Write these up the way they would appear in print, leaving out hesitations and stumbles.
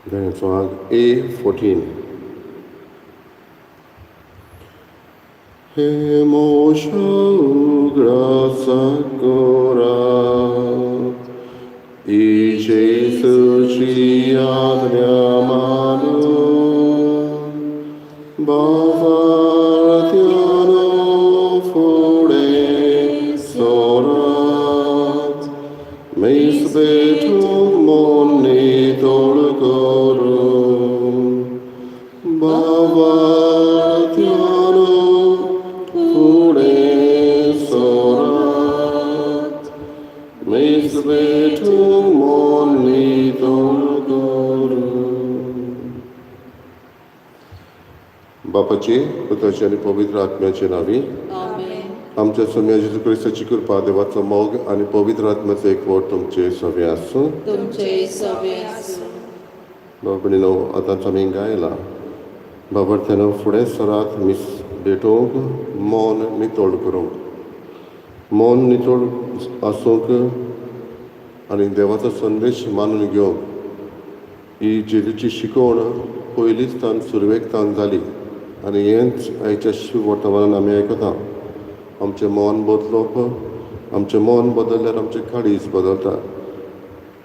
Song A14. Hemosho graça cora e Jesus te adriamado bavartiano fore sorat meis betum monitor corum bavartiano sorat meis betum monitor corum. बापाचे पुत्राचे आणि पवित्र आत्म्याचे नावी आमच्या सोम्या जेजू ख्रिस्ताची कृपा देवाचो मोग आणि पवित्र आत्म्याचो एकवट तुमचे सवे आसूं. बाबडीनो आतांच आमी गायला बाबर्थ्यानो फुडें सरात मीस भेटोवंक मौन नितोड करूंक मौन नितोड आसूंक आनी देवाचो संदेश मानून घेवंक ही जेजूची शिकवण पयलींच तान सुरवेक तान जाली आनी हेंच आयच्या शिव वर्तमानान आमी आयकता. आमचें मौन बदलप आमचें मौन बदलल्यार आमचें काळीज बदलता.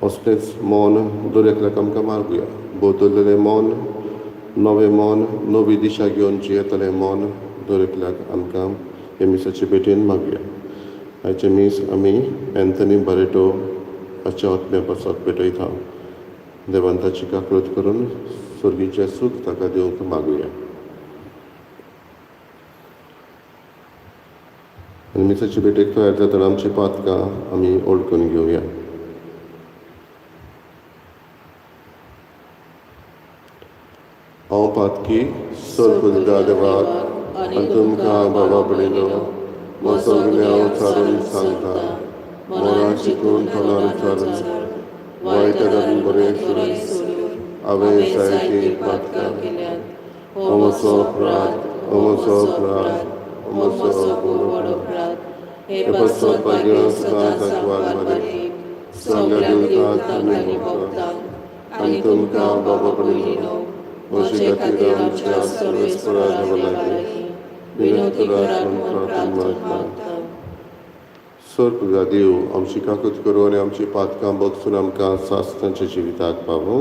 असलेंच मौन दर एकल्याक आमकां मागुया. बदललेलें मौन नवें मौन नवी दिशा घेवन जियेतलें मौन दर एकल्याक आमकां हे मिसाचे भेटेन मागुया. आयचे मीस आमी एंथनी बारेटो हाच्या आत्म्या पासत भेटयता. देवान ताची काकळत करून स्वर्गीचें सूख ताका दिवंक मागुया. आनी मिसाची भेटेक तयार जातना आमची पातकां आमी ओळखून घेवया. हांव पातकी सोरपुजगा देवाक आनी तुमकां बाबा पडिलो मोसोगले हांव चालून सांगता मोना चिंतून तोंडान चालून वायट आनी बरें सोडून हांवें जायती पातकां केल्यात. हो म्हजो अपराध हो म्हजो अपराध हो म्हजो अपराध हे पासत पाग्यो सदांच वाद मारीत सगळ्या देवतांक आनी भक्तांक आनी तुमकां बाबा पडिलो म्हजे खातीर आमच्या सर्वेस्परा लागीं विनोद करात म्हूण प्रार्थना मागता. सोरपुजा देव आमची काकूत करूं आनी आमची पातकां बगसून आमकां सासणाच्या जिविताक पावूं.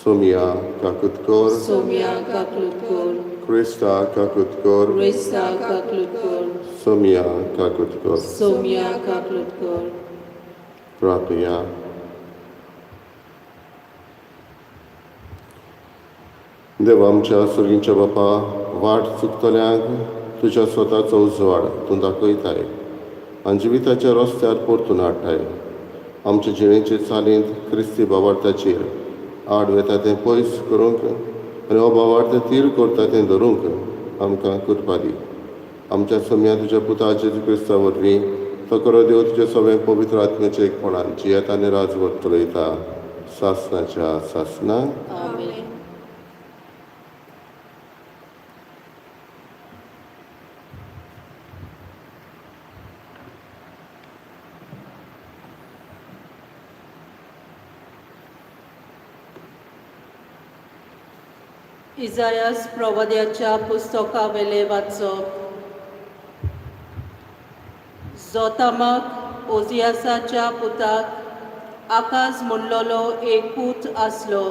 सोमिया काकूत कर क्रिस्ता काकूत कर सोमिया काकूत कर प्रार्थया. देवा आमच्या सर्गींच्या बापा वाट चुकतल्यांक तुज्या स्वताचो उजवाड तूं दाखयताय आनी जिविताच्या रस्त्यार परतून हाडटाय. आमच्या जिणेचे चालींत क्रिस्ती बाबार्थाचेर आड वेता तें पयस करूंक आनी हो बाबार्थ तीर करता तें धरूंक आमकां कृपा दी. आमच्या सोम्या तुज्या पुता जेजू क्रिस्ता वरवीं तो करो देव तुजें सगळें पवित्र आत्म्याच्या एकपणान जियेत आनी राजवट चलयता सासणाच्या सासणाक. इजायास प्रवाद्याच्या पुस्तका वेले वाचप. जोतामाक ओजियासाच्या पुताक आकाज म्हणलोलो एक पूत आसलो.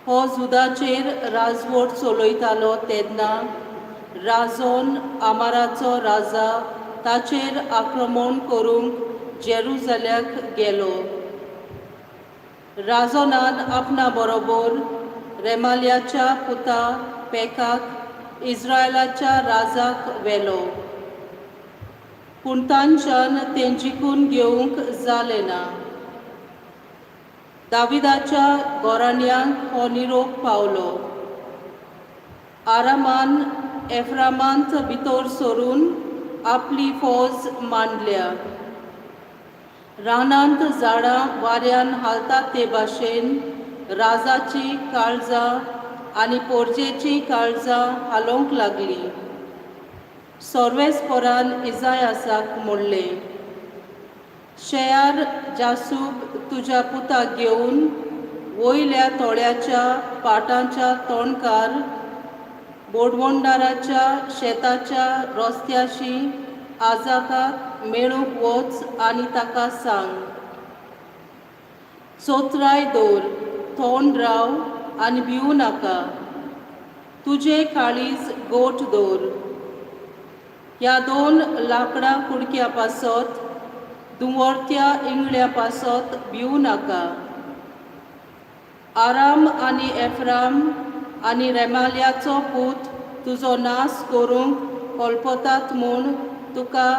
हो जुदाचेर राजवट चलयतालो तेन्ना राजोन आमाराचो राजा ताचेर आक्रमण करूंक जेरुसलेमाक गेलो. राजोनान आपणा बरोबर रेमाल्याच्या पुता पेकाक इस्रायलाच्या राजाक व्हेलो. पूण तांच्यान तें जिखून घेवंक जालें ना. दाविदाच्या गोराण्यांक हो निरोप पावलो. आरामान एफ्रामांत भितर सरून आपली फौज मांडल्या. रानांत झाडां वाऱ्यान हालतात ते भाशेन राजाची काळजां आनी पोरजेची काळजां हालोंक लागलीं. सर्वेस्परान इजायासाक म्हणलें, शेयार जासूब तुज्या पुताक घेवन वयल्या तोळ्याच्या पाटांच्या तोंडकार बोडवंडाराच्या शेताच्या रस्त्याशी आजाकाक मेळूंक वच आनी ताका सांग, चोत्राय दवर, थोंड राव आनी भिवू नाका, तुजें काळीज गोठ दवर. ह्या 2 लांकडां कुडक्या पासत दुंवरत्या इंगळ्या पासत भिवू नाका. आराम आनी एफ्राम आनी रेमाल्याचो पूत तुजो नास करूंक कोलपतात म्हूण तुका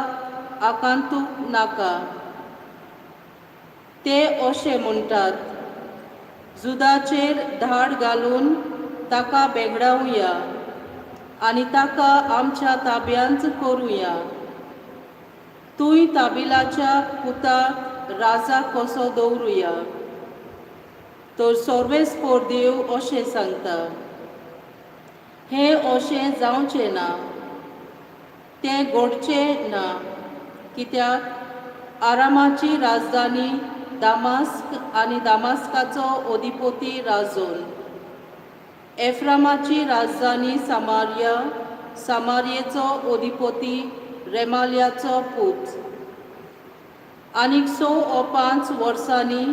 आकांतूंक नाका. ते अशें म्हणटात, जुदाचेर धाड घालून ताका बेगडावया आनी ताका आमच्या ताब्यांत करुया. तूंय ताबिलाच्या पुताक राजा कसो दवरुया. तर सर्वेस्पोर देव अशें सांगता, हें अशें जावचें ना, तें घडचें ना, कित्याक आरामाची राजधानी दामास्क आनी दामास्काचो अधिपती राजोन, एफ्रामाची राजधानी सामारिया, सामारियेचो अधिपती रेमाल्याचो पूत. आनीक 6 वा 5 वर्सांनी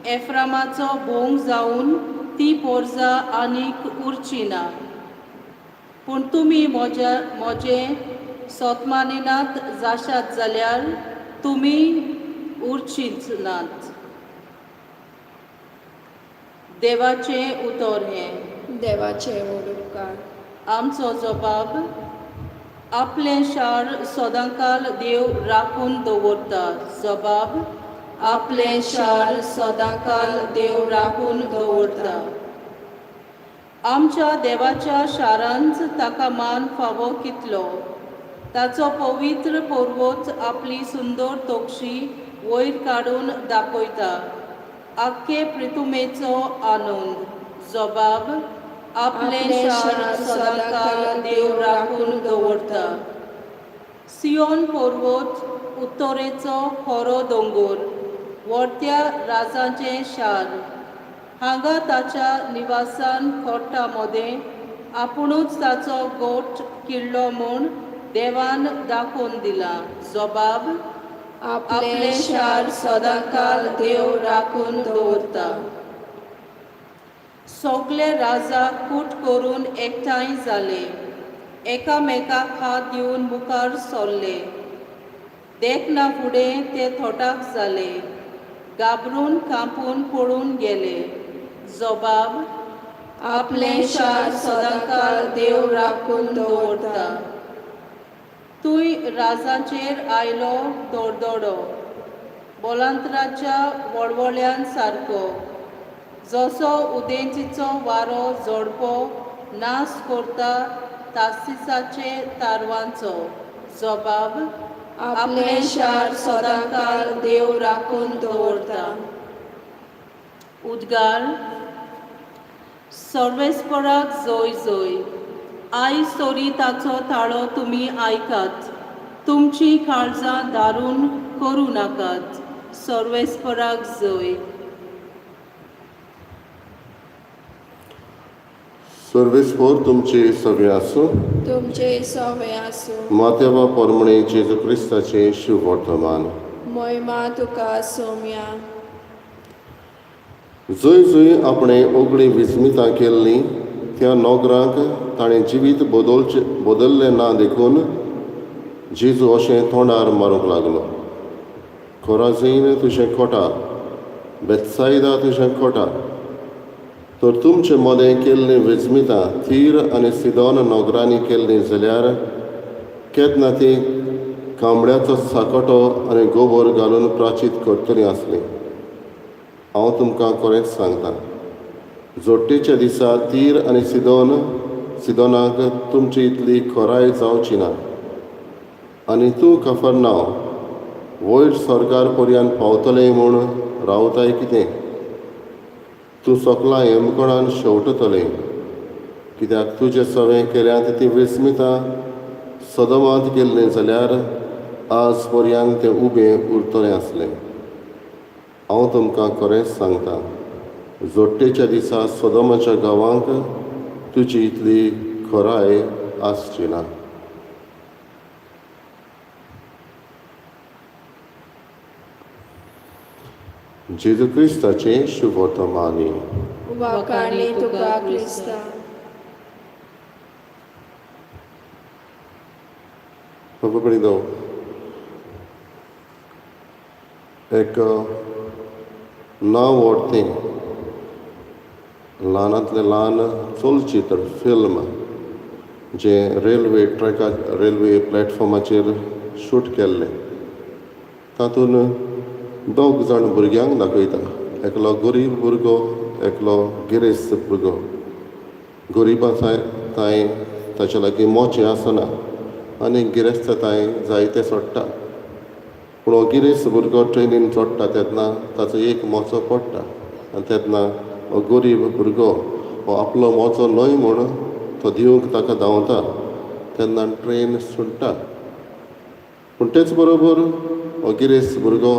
एफ्रामाचो भोंग जावन ती पोरजां आनीक उरची ना. पूण तुमी म्हजे सोतमानिनात जाशात जाल्यार तुमी उरचीच नात. देवाचें उतर हें. देवाचे वडुपकार. आमचो जबाब, आपलें शार सदांकाल देव राखून दवरता. जबाब, आपलें शार सदांकाल देव राखून दवरता. आमच्या देवाच्या शारांत ताका मान फावो कितलो. ताचो पवित्र पर्वत आपली सुंदर तोकशी वयर काडून दाखयता. आख्खे पृथुमेचो आनंद. जबाब, आपलें शार सदांकाल देव राखून दवरता. सियोन पर्वत उत्तरेचो खरो दोंगर, व्हडट्या राजाचें शार. हांगा ताच्या निवासान खोट्टा मदें आपुणूच ताचो गोठ किल्लो म्हूण देवान दाखोवन दिला. जबाब, आपलें शार सदांकाल देव राखून दवरता. सगळे राजा कूट करून एकठांय जाले, एकामेकाक हात दिवन मुखार सरले. देखना फुडें ते थोटाक जाले, गाबरून कांपून पळून गेले. जबाब, आपलें शार सदांकाल देव राखून दवरता. तुय राजाचेर आयलो दोडदोडो, बोलांतराच्या वळवळ्यान सारको. जसो उदेंतीचो वारो झोडपो नास करता तार्सिसाचे तारवांचो. जबाब, आपलें शार सदांकाल देव राखून दवरता. उद्गार. सर्वेस्पराक जय जय. आयज तरी ताचो ताळो तुमी आयकात. तुमची काळजां दारून करूं नाकात. सर्वेस्पराक जय. सर्वेस्पोर तुमचे सगळे आसूं. तुमचे सवे आसूं. मातेवा पोरमणे जेजू क्रिस्ताचे शुभ वर्तमान. मोहिमा तुका सोम्या. जंय जंय आपणें ओगळी विस्मितां केल्लीं त्या नोकरांक ताणें जिवीत बदल्लें ना देखून जेजू अशें तोंडार मारूंक लागलो. कोराझीन तुजें खोटा, बेतसायदा तुजें खोटा. तर तुमचे मदें केल्लीं विस्मितां तीर आनी सिदोन नोगरांनी केल्लीं जाल्यार केन्ना ती कांबळ्याचो साकोटो आनी गोबर घालून प्राचीत करतलीं आसलीं. हांव तुमकां खरेंच सांगतां, जोडटेच्या दिसा तीर आनी सिदोनाक तुमची इतली खोराय जावची ना. आनी तूं कफरनांव वयर सरकार पर्यंत पावतलें म्हूण रावताय कितें? तूं सोकलां हेमकोणान शेवटतलें, कित्याक तुजें सवें केल्यांत ती विस्मितां सदोमांत गेल्लीं जाल्यार आज पर्यंत तें उबें उरतलें आसलें. हांव तुमकां खरेंच सांगतां, जोडटेच्या दिसा सोदोमाच्या गांवांक तुजी इतली खोराय आसची ना. जेजू क्रिस्ताचे शुभवर्तमानी. वाखाणी तुका क्रिस्ता. Povabrinov, एक नाव व्हडतें ल्हानांतलें ल्हान चलचित्र फिल्म जें रेल्वे प्लॅटफॉर्माचेर शूट केल्लें. तातूंत दोग जाण भुरग्यांक दाखयता. एकलो गरीब भुरगो, एकलो गिरेस्त भुरगो. गरीबा थंय ताचे लागीं मोचें आसना आनी गिरेस्त थंय जायतें सोडटा. पूण हो गिरेस्त भुरगो ट्रेनीन चडटा तेन्ना ताचो एक मोचो पडटा आनी तेन्ना हो गरीब भुरगो हो आपलो मोचो न्हय म्हूण तो दिवंक ताका धांवता तेन्ना ट्रेन सुट्टा. पूण तेच बरोबर हो गिरेस्त भुरगो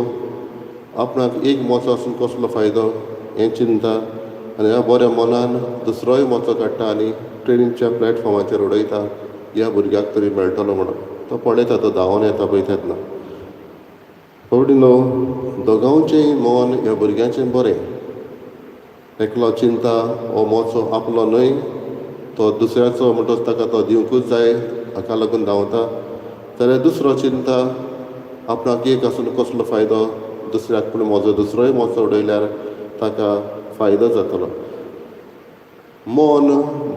आपणाक एक मोचो आसून कसलो फायदो हें चिंता आनी ह्या बऱ्या मनान दुसरोय मोचो काडटा आनी ट्रेनीच्या प्लॅटफॉर्माचेर उडयता ह्या भुरग्याक तरी मेळटलो म्हणून. तो पळयता तो धांवून येता पळय तेन्ना. पवडी न्हू, दोगांचेंय मन ह्या भुरग्याचें बरें. एकलो चिंता हो मोचो आपलो न्हय, तो दुसऱ्याचो म्हणटच ताका तो दिवंकूच जाय हाका लागून धांवता. जाल्यार दुसरो चिंता आपणाक एक आसून कसलो फायदो दुसऱ्याक, पूण म्हजो दुसरोय मोचो उडयल्यार ताका फायदो जातलो. मन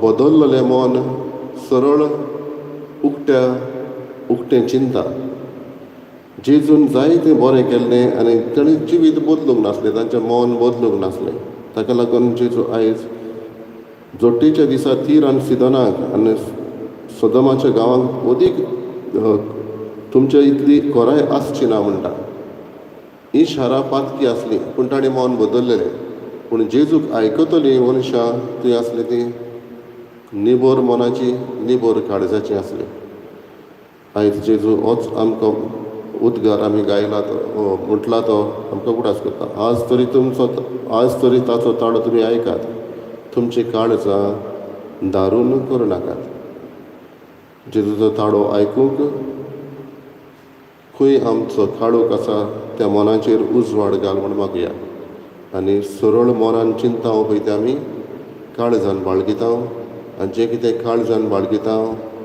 बदललेलें मन सरळ उक्तें चिंता. जेजून जायतें बरें केल्लें आनी ताणें जिवीत बदलूंक नासलें, तांचें मन बदलूंक नासलें. ताका लागून जेजू आयज जोडटेच्या दिसा तीर आनी सिदोनाक आनी सोदोमाच्या गांवांक अदीक तुमच्या इतली खोराय आसची ना म्हणटा. ही शारां पातकी आसलीं पूण ताणें मन बदललेलें. पूण जेजूक आयकतलीं मनशां थंय आसलीं तीं निबोर मनाची, निबोर काळजाची आसलीं. आयज जेजू होच आमकां उद्गार आमी गायला तो म्हटला तो आमकां उडास करता. आज तरी ताचो ताळो तुमी आयकात, तुमची काळजां दारून करूं नाकात. जेजूचो ताळो आयकूंक खंय आमचो काळोख आसा त्या मनाचेर उजवाड घाल म्हूण मागुया. आनी सरळ मनान चिंता पळय तें आमी काळजान बाळगिता आनी जें कितें काळजान बाळगिता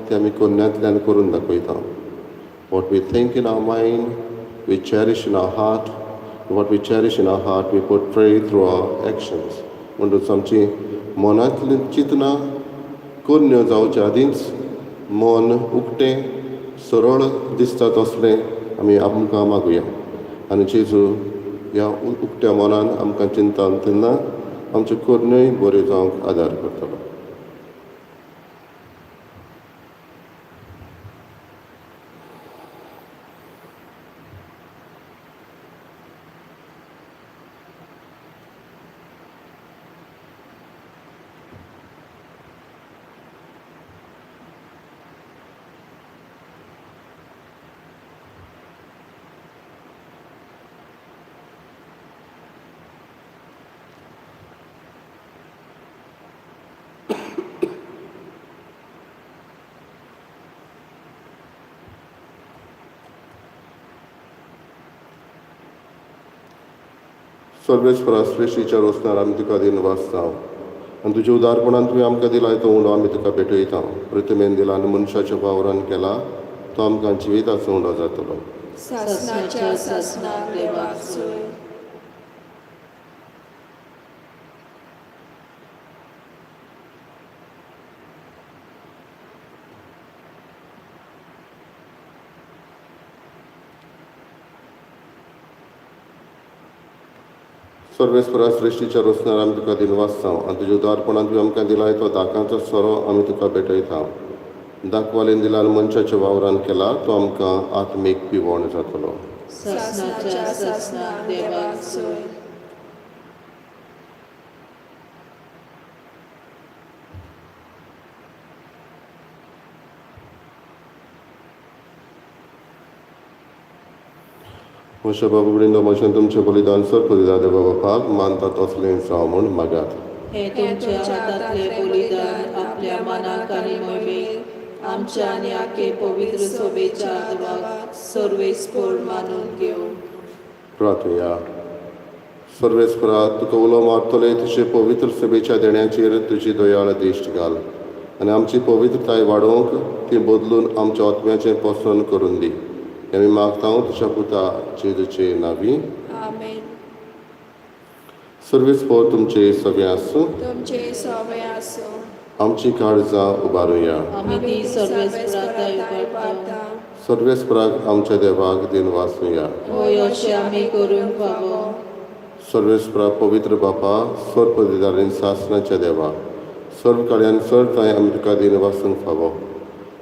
तें आमी कोन्यांतल्यान करून दाखयता. What we think in our mind, we cherish in our heart. What we cherish in our heart, we portray through our actions. म्हणटूच आमची मनांतली चिंतना कोन्यो जावच्या आदींच मन उक्तें सरळ दिसता तसलें आमी आमकां मागुया. आनी जेजू ह्या उक्त्या मनान आमकां चिंता तेन्ना आमच्यो कोन्योय बऱ्यो जावंक आदार करतलो. सर्वेस्परा श्रेश्ठीच्या रोसणार आमी तुका दिन वाचता आनी तुज्या उदारपणान तुवें आमकां दिलाय तो उंडो आमी तुका भेटयता. प्रथमेन दिला आनी मनशाच्या वावरान केला तो आमकां जिविताचो उंडो जातलो. सासणाच्या सासणाक देवाक सोय. सर्वेस्परा श्रेश्ठीच्या रोसणार आमी तुका दिन वाचता आनी तुज्या उदारपणान तुवें आमकां दिलाय तो दाकांचो सोरो आमी तुका भेटयता. दाखवालेन दिला आनी मनशाच्या वावरान केला तो आमकां आत्मीक पिवण जातलो. सासणाच्या सासणाक देवाक सोय. म्हज्या बाबा कडेन तमाशेन तुमचें बलिदान सरपदिदा देवा बापाक मानतात तसलें जावं म्हूण मागात. हे तुमच्या हातांतले बलिदान आपल्या मनाक आनी मोहिमेक आमच्या आनी आखे पवित्र सोबेच्या आत्वाक सर्वेस्पर मानून घेवं. प्रार्थया. सर्वेस्परा तुका उलो मारतले तुजे पवित्र सभेच्या देण्याचेर तुजी दयाळ दिश्ट घाल आनी आमची पवित्रताय वाडोवंक ती बदलून आमच्या आत्म्याचें पसंद करून दी. आमी मागता तुज्या पुता जेजूचे नांवी. आमेन. सर्वेस्पर तुमचे सगळे आसूं. तुमचे सवे आसूं. आमची काळजां उबारुया. आमी ती सर्वेस्पराताय उबारता. सर्वेस्पराक आमच्या देवाक दिन वाचूया. होय अशें आमी करूंक फावो. सर्वेस्परा पवित्र बापा सर्पदिदारीन सासणाच्या देवा सर्व काळ्यान सरताय आमी तुका दिन वाचूंक फावो.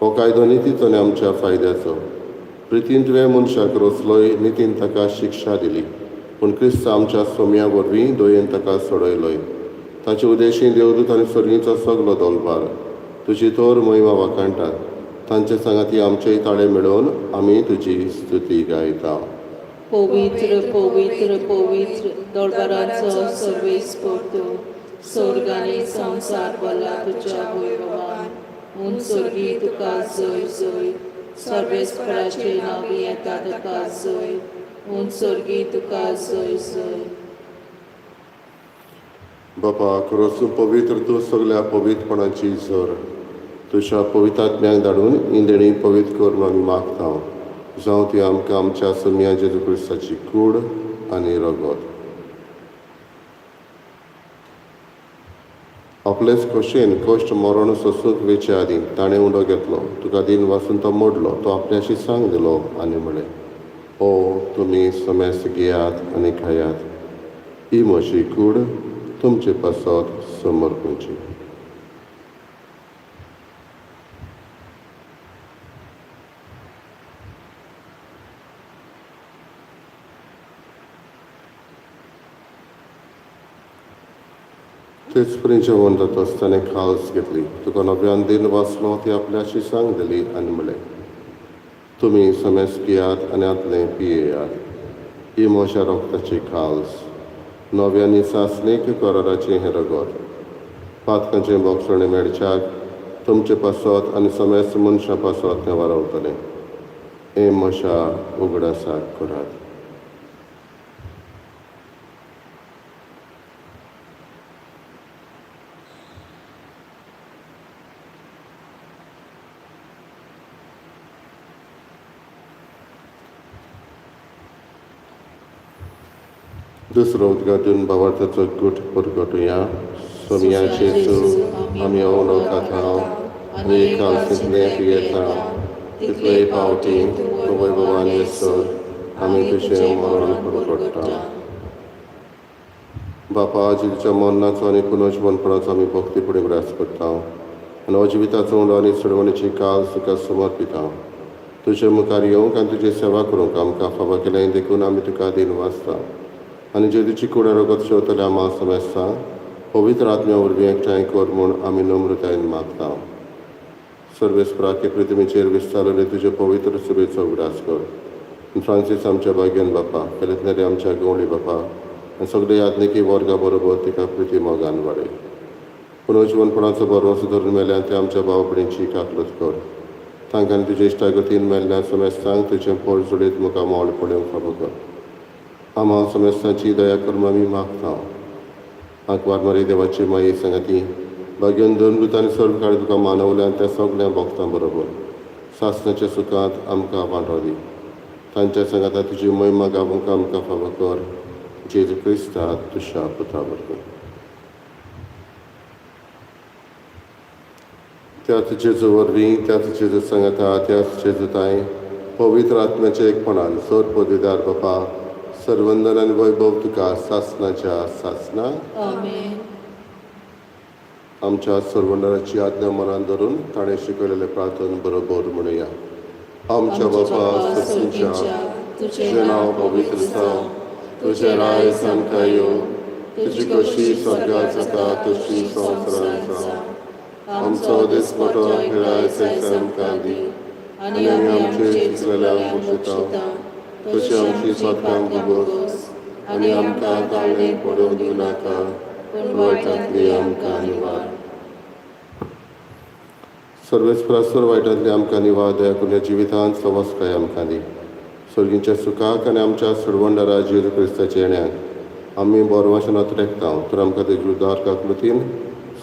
हो कायदो नितीचो आनी आमच्या फायद्याचो. प्रितीन तुवें मनशाक रोचलोय नितीन ताका शिक्षा दिली पूण क्रिस्त आमच्या सोम्या वरवीं दोयेन ताका सोडयलोय. ताचे उदेशी देवदूत आनी सर्गीचो सगलो दोलबार तुजी तोर महिमा वाखाणटात. तांचे सांगाती आमचेय ताळे मेळोवन आमी तुजी स्तुती गायता. पवित्र पवित्र पवित्र दरबारांचो सर्वेस्पर तूं स्वर्ग आनी संवसार भरला तुज्या वैभवान. उंच सर्गी तुका जय जय. सर्वेस्पराचे नांवी येता तुका जय. उंच सर्गी तुका जय जय. बापा खरोच पवित्र तूं सगल्या पवित्रपणाची झर तुज्या पवित्रात्म्याक धाडून ही देणी पवित्र कर म्हूण आमी मागता. जावं ती आमकां आमच्या सोम्या जेजू क्रिस्ताची कूड आनी रगत. आपलेच खोशेन कश्ट मरण सोसूंक वेचे आदी ताणें उंडो घेतलो. तुका दिन वाचून तो मोडलो. तो आपल्याशी सांग दिलो आनी म्हळें, ओ तुमी समेस घेयात आनी खायात. ही म्हजी कूड तुमचे पासत समर्पूंची. तेच परी जेवण जात आसतना खास घेतली. तुका नव्यान दिन वाचलो ती आपल्याशी सांग दिली आनी म्हळें, तुमी समेस पियात आनी आतलें पियेयात. ही म्हज्या रोगताची खास नव्यानी सासणीक कराराचें हें रगत. पातकांचें बोगसणें मेडच्याक तुमचे पासत आनी समेस मनशां पासत तें वारवतलें. हें म्हज्या उगडासाक करात. दुसरो उद्गाटून भावार्थाचो गुट परगटुया. सोम्या जेजू आमी ओवळो खाता आनी एकाल्सितलें पियेता तितलेय पावटी तूं वैभवान येसर आमी तुजें मरण परगटता. बापा जेजूच्या मरणाचो आनी पुनर्जीवनपणाचो आमी भक्ती फुडें उगडास करता आनी अजिविताचो उंडो आनी सडवणीची काल तुका समर्पिता. तुजे मुखार येवंक आनी तुजी सेवा करूंक आमकां फावो केलें देखून आमी तुका दिन वाचता आनी जेजूची कुडे रगत शेवतले आमा समेस्ता पवित्र आत्म्या वरवीं एकठांय कर म्हूण आमी नम्रतायेन मागता. सर्वेस्पराके पृथ्वीचेर विस्तारले तुजे पवित्र सभेचो उगडास कर. फ्रांसीस आमच्या भाग्यान बापा फेलेतनेरी आमच्या गवळी बापा आनी सगळे यादनिकी वर्गा बरोबर तिका प्रिती मोगान वाडय. पुनर्जीवनपणाचो भरवंसो धरून मेल्यान ते आमच्या भाव भयणींची काकलत कर. तांकां आनी तुजे इश्टागतीन मेल्ल्या समेस्तांक तुजें पोळ जोडीत मुखार मोल पळोवंक फावो कर. आम्हा समेस्तांची दया कर आमी मागता. आंकवार मारी देवाची माई सांगाती भाग्यान दोन भुतांनी सर्व काळ तुका मानवल्यान त्या सगळ्या भक्तां बरोबर सासणाच्या सुखांत आमकां वांटो दी. तांच्या सांगाता तुजी महिमा गावूंक आमकां फावो कर. जेजू क्रिस्ता तुज्या पुता वरवीं. त्याच जेजू वरवीं त्याच जेजू सांगाता त्याच जेजूताय पवित्र आत्म्याच्या एकपणान सर पदवीदार बापा सर्वंदन आनी वैभव तुका सासणाच्या सासणा. आमेन. आमच्या सर्वंदराची आज्ञा मनान धरून ताणें शिकयलेले प्रार्थन बरोबर म्हणुया. आमच्या बापा सत्तूच्या तुजें नांव पवित्र जावं. तुजें राय सामका येवं. तुजी कशी स्वर्गांत जाता तशी संवसारांत जावं. आमचो दिसपटो पिराय आमकां दी आनी आमी आमचे चिंतलेल्यांक मुर्शिता तशी आमची सत्काम दिवस आनी आमकां ताळणे पडोवंक दिवं नाका पूण वायटांतली आमकां निवार. सर्वेस्परासर वायटांतली आमकां निवार दया करून जिवितांत सवस्काय आमकां दी. सर्गींच्या सुखाक आनी आमच्या सडवंडरा जेजू क्रिस्ताच्या येण्याक आमी बोरवाशनात रेखता तर आमकां तेजे उद्दार काकलुतीन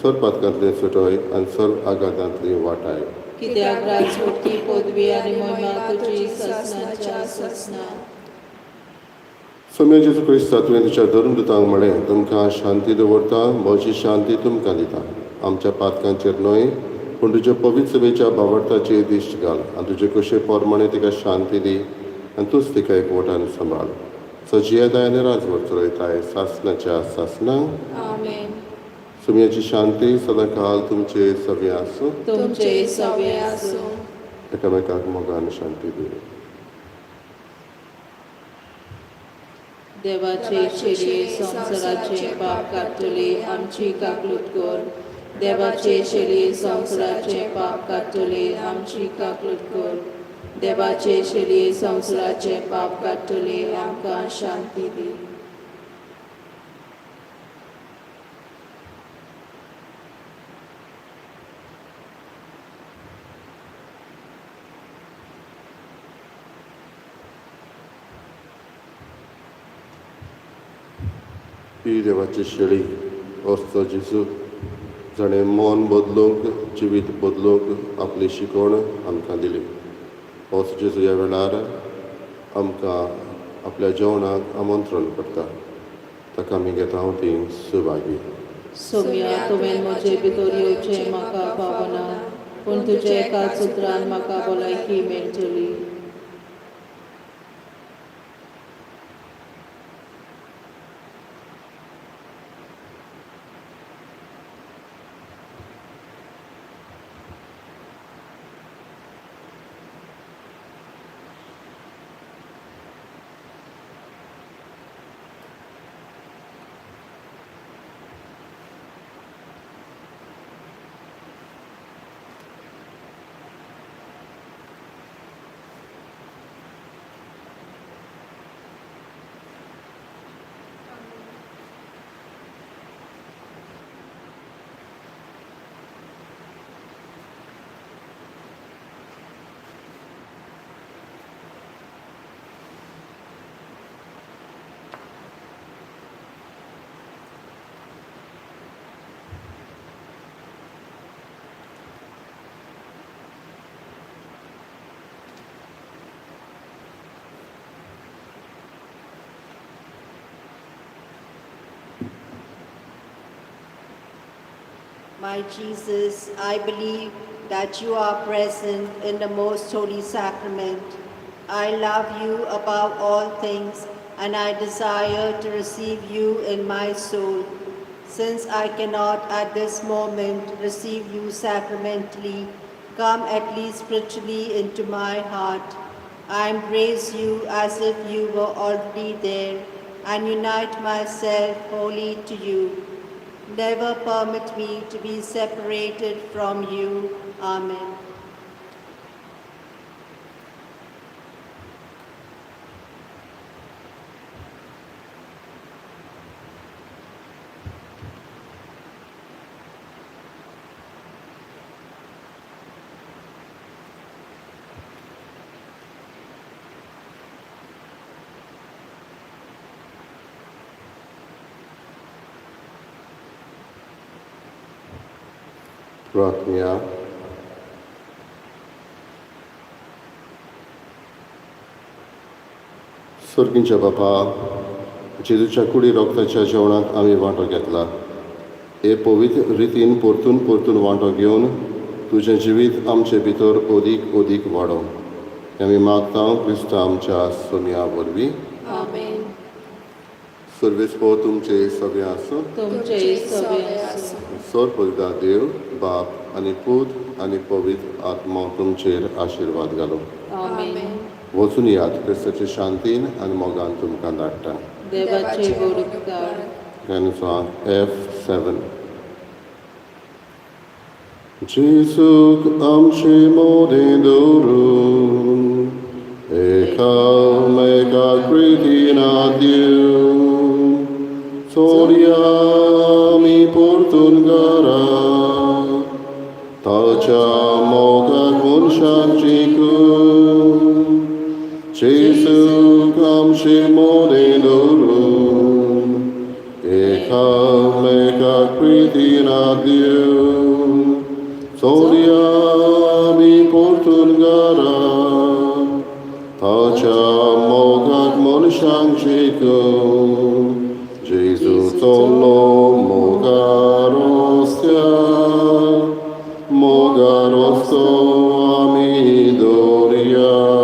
सर पातकांतले सुटय आनी सर आघातांतली वाटाय. कित्याक राजवटी पदवी आनी महिमा तुजी ससनाच्या ससना. सौम्य जेजू क्रिस्ता तुवें तुज्या धर्मदुतांक म्हळें तुमकां शांती दवरता म्हजी शांती तुमकां दिता. आमच्या पातकांचेर न्हय पूण तुज्या पवित्र सभेच्या भावार्थाचेर दिश्ट घाल आनी तुजे कशे पोरमाणे तिका शांती दी आनी तूंच तिका एकवटान सांबाळ. सजियेताय आनी राजवट चलयताय सासनाच्या सासनांक. आमेन. सुमयाची शांती सदां काल तुमचे सभे आसूं. तुमचे सवे आसूं. एकामेकाक मोगान शांती दी. देवाचे शेळये संवसाराचे पाप काडटले आमची काकलूत कर. देवाचे शेळये संवसाराचे पाप काडटले आमची काकलूत कर. देवाचे शेळये संवसाराचे पाप काडटले आमकां शांती दी. ही देवाची शेळी असतो जेजू जाणें मन बदलूंक जिवीत बदलूंक आपली शिकवण आमकां दिली. होच जेजू ह्या वेळार आमकां आपल्या जेवणाक आमंत्रण करता. ताका आमी घेता ती सुभागी. सोम्या तुवें म्हजे भितर येवचें म्हाका पावना पूण तुज्या एकाच उतरान म्हाका भलायकी मेळटली. My Jesus, I believe that you are present in the most holy sacrament. I love you above all things and I desire to receive you in my soul. Since I cannot at this moment receive you sacramentally, come at least spiritually into my heart. I embrace you as if you were already there and unite myself wholly to you. Never permit me to be separated from you. Amen. प्रार्थना. सर्गींच्या बापा, जेजूच्या कुडी रोगताच्या जेवणाक आमी वांटो घेतला. हे पवित्र रितीन परतून परतून वांटो घेवन तुजें जिवीत आमचे भितर ओदीक ओदीक वाडो. आमी मागता क्रिस्ता आमच्या सोम्या वरवीं. आमेन. सर्वेस्पो तुमचे सगळे आसूं. तुमचे सवे आसूं. सर पवित्र देव बाप आनी पूत आनी पवित्र आत्मा तुमचेर आशिर्वाद घालो. आमेन. वचून याद क्रिस्ताचे शांतीन आनी मोगान तुमकां धाडटा. देवाचे बरोबकार. F7. जेजूक आमचे मोदें दवरून एक Ikaw may kakriti na Diyo, Soriami portun gara, Tacha moga gunsham chiku, Jesu kam shimone doru, Ikaw may kakriti na Diyo, Soriami portun gara, Tacha moga gunsham chiku, Jesu solo moga rosto amidoria.